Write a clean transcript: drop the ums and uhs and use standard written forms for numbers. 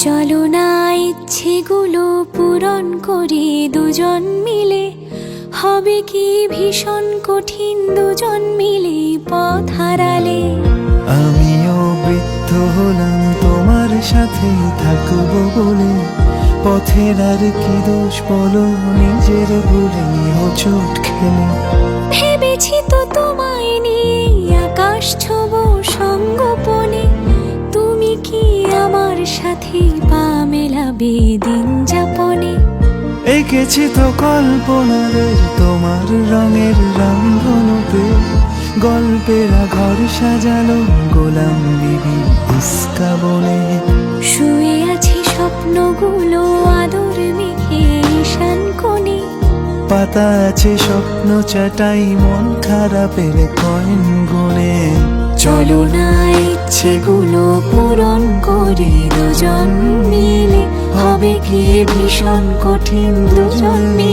চলো না ইচ্ছেগুলো পূরণ করি দুজন মিলে, হবে কি ভীষণ কঠিন দুজন মিলে পথ হারালে। আমিও বৃদ্ধ হলাম তোমার সাথে থাকবো বলে, পথের আর কি দোষ বলো, নিজের ভুলে হোঁচট খেলে। ভেবেছি তো তোমায় নিয়ে আকাশ ছোব সঙ্গোপনে, তুমি কি আমার সাথে পা মেলাবে দিন যাপনে। এঁকেছি তো কল্পনাদের তোমার রঙের রামধনুতে, গল্পেরা ঘর সাজালো গোলাম বিবি ইস্কা বলে। শুয়ে আছি স্বপ্নগুলো আদর মেখে ঈশান কোণে, পাতা আছে স্বপ্ন চাটাই মন খারাপের কয়েন গুনে। চলো না ইচ্ছেগুলো পূরণ করি দুজন মিলে, হবে কি ভীষণ কঠিন দুজন মিলে